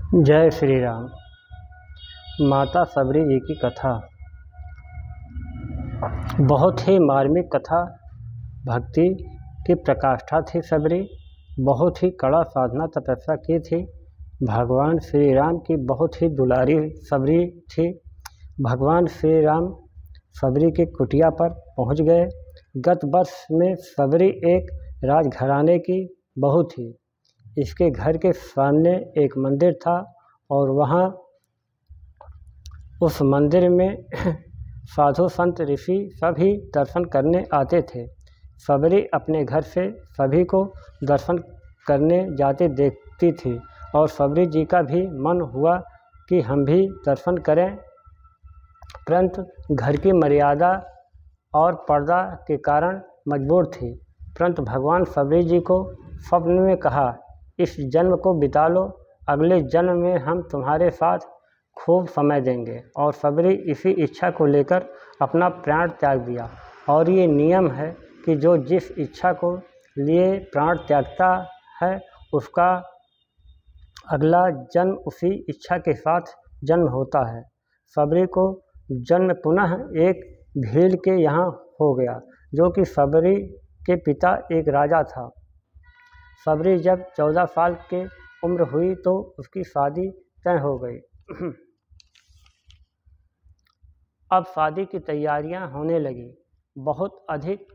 जय श्री राम। माता सबरी जी की कथा बहुत ही मार्मिक कथा। भक्ति की प्रकाष्ठा थी। सबरी बहुत ही कड़ा साधना तपस्या की थी। भगवान श्री राम की बहुत ही दुलारी सबरी थी। भगवान श्री राम सबरी की कुटिया पर पहुंच गए। गत वर्ष में सबरी एक राजघराने की बहू थी। इसके घर के सामने एक मंदिर था और वहाँ उस मंदिर में साधु संत ऋषि सभी दर्शन करने आते थे। सबरी अपने घर से सभी को दर्शन करने जाते देखती थी और सबरी जी का भी मन हुआ कि हम भी दर्शन करें, परंतु घर की मर्यादा और पर्दा के कारण मजबूर थी। परंतु भगवान सबरी जी को स्वप्न में कहा, इस जन्म को बिता लो, अगले जन्म में हम तुम्हारे साथ खूब समय देंगे। और सबरी इसी इच्छा को लेकर अपना प्राण त्याग दिया। और ये नियम है कि जो जिस इच्छा को लिए प्राण त्यागता है उसका अगला जन्म उसी इच्छा के साथ जन्म होता है। सबरी को जन्म पुनः एक भील के यहाँ हो गया, जो कि सबरी के पिता एक राजा था। सबरी जब 14 साल के उम्र हुई तो उसकी शादी तय हो गई। अब शादी की तैयारियां होने लगी। बहुत अधिक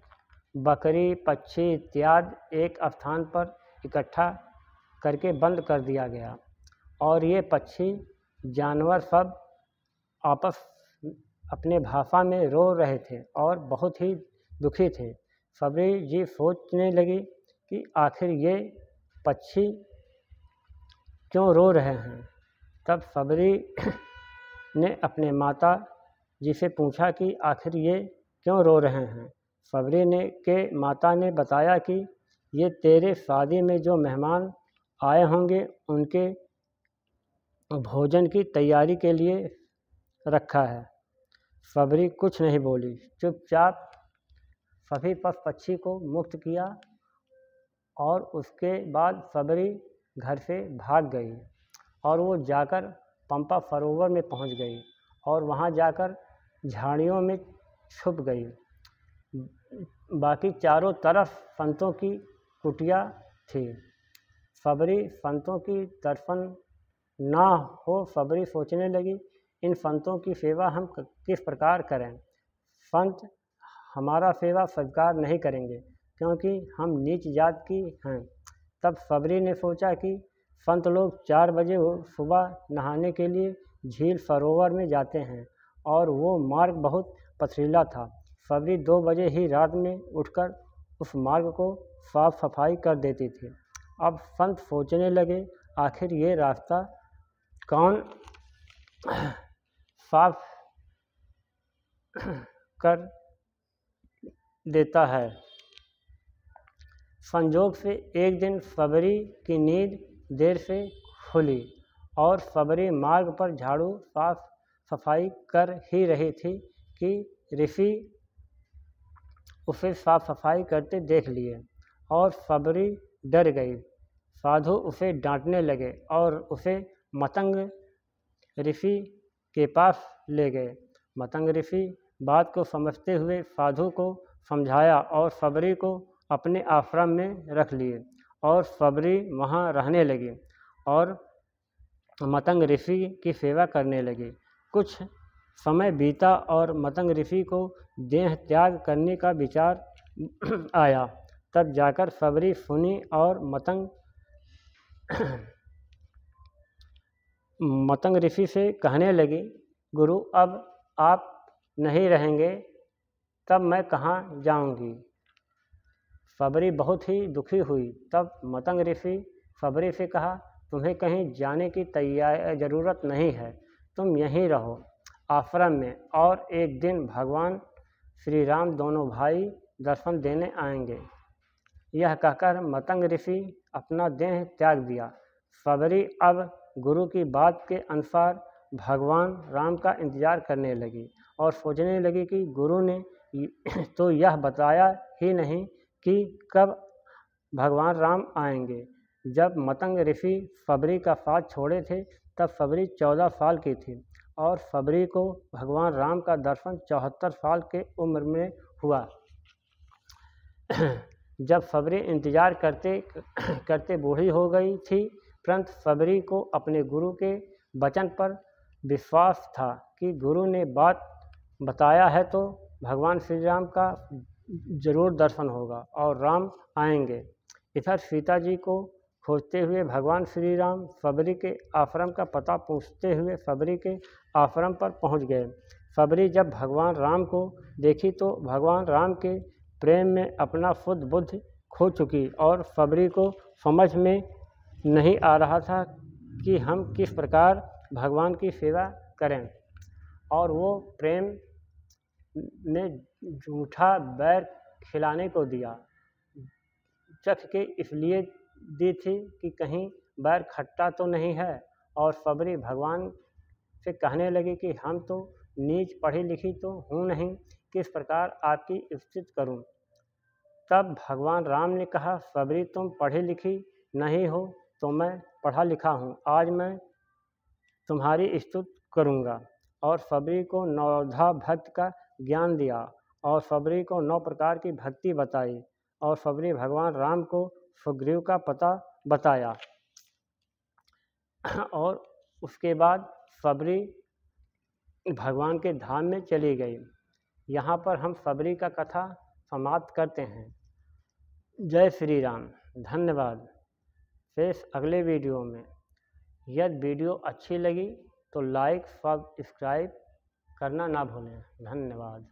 बकरी, पक्षी इत्यादि एक स्थान पर इकट्ठा करके बंद कर दिया गया और ये पक्षी जानवर सब आपस अपने भाषा में रो रहे थे और बहुत ही दुखी थे। सबरी जी सोचने लगी कि आखिर ये पक्षी क्यों रो रहे हैं। तब सबरी ने अपने माता जी से पूछा कि आखिर ये क्यों रो रहे हैं। सबरी ने के माता ने बताया कि ये तेरे शादी में जो मेहमान आए होंगे उनके भोजन की तैयारी के लिए रखा है। सबरी कुछ नहीं बोली, चुपचाप सभी पशु पक्षी को मुक्त किया और उसके बाद सबरी घर से भाग गई और वो जाकर पंपा सरोवर में पहुंच गई और वहां जाकर झाड़ियों में छुप गई। बाकी चारों तरफ संतों की कुटिया थी। सबरी संतों की दर्शन ना हो, सबरी सोचने लगी, इन संतों की सेवा हम किस प्रकार करें। संत हमारा सेवा स्वीकार नहीं करेंगे क्योंकि हम नीच जात की हैं। तब सबरी ने सोचा कि संत लोग 4 बजे सुबह नहाने के लिए झील सरोवर में जाते हैं और वो मार्ग बहुत पथरीला था। सबरी 2 बजे ही रात में उठकर उस मार्ग को साफ सफाई कर देती थी। अब संत सोचने लगे, आखिर ये रास्ता कौन साफ कर देता है। संजोग से एक दिन सबरी की नींद देर से खुली और सबरी मार्ग पर झाड़ू साफ सफाई कर ही रही थी कि ऋषि उसे साफ सफाई करते देख लिए और सबरी डर गई। साधु उसे डांटने लगे और उसे मतंग ऋषि के पास ले गए। मतंग ऋषि बात को समझते हुए साधु को समझाया और सबरी को अपने आश्रम में रख लिए और सबरी वहाँ रहने लगी और मतंग ऋषि की सेवा करने लगी। कुछ समय बीता और मतंग ऋषि को देह त्याग करने का विचार आया। तब जाकर सबरी सुनी और मतंग ऋषि से कहने लगी, गुरु अब आप नहीं रहेंगे तब मैं कहाँ जाऊंगी। सबरी बहुत ही दुखी हुई। तब मतंग ऋषि सबरी से कहा, तुम्हें कहीं जाने की ज़रूरत नहीं है, तुम यहीं रहो आश्रम में और एक दिन भगवान श्री राम दोनों भाई दर्शन देने आएंगे। यह कहकर मतंग ऋषि अपना देह त्याग दिया। सबरी अब गुरु की बात के अनुसार भगवान राम का इंतजार करने लगी और सोचने लगी कि गुरु ने तो यह बताया ही नहीं कि कब भगवान राम आएंगे। जब मतंग ऋषि सबरी का साथ छोड़े थे तब फबरी 14 साल की थी और फबरी को भगवान राम का दर्शन 74 साल के उम्र में हुआ। जब फबरी इंतजार करते करते बूढ़ी हो गई थी, परंतु फबरी को अपने गुरु के वचन पर विश्वास था कि गुरु ने बात बताया है तो भगवान श्री राम का जरूर दर्शन होगा और राम आएंगे। इधर सीता जी को खोजते हुए भगवान श्री राम फबरी के आश्रम का पता पूछते हुए फबरी के आश्रम पर पहुंच गए। फबरी जब भगवान राम को देखी तो भगवान राम के प्रेम में अपना शुद्ध बुद्धि खो चुकी और फबरी को समझ में नहीं आ रहा था कि हम किस प्रकार भगवान की सेवा करें, और वो प्रेम में झूठा बैर खिलाने को दिया। चख के इसलिए दी थी कि कहीं बैर खट्टा तो नहीं है, और फबरी भगवान से कहने लगी कि हम तो नीच पढ़ी लिखी तो हूँ नहीं, किस प्रकार आपकी इज्जत करूँ। तब भगवान राम ने कहा, फबरी तुम पढ़ी लिखी नहीं हो तो मैं पढ़ा लिखा हूँ, आज मैं तुम्हारी स्तुति करूँगा। और फबरी को नवधा भक्त का ज्ञान दिया और फबरी को 9 प्रकार की भक्ति बताई और फबरी भगवान राम को सुग्रीव का पता बताया। और उसके बाद फबरी भगवान के धाम में चली गई। यहाँ पर हम फबरी का कथा समाप्त करते हैं। जय श्री राम, धन्यवाद। फिर अगले वीडियो में, यदि वीडियो अच्छी लगी तो लाइक सब्सक्राइब करना ना भूलें। धन्यवाद।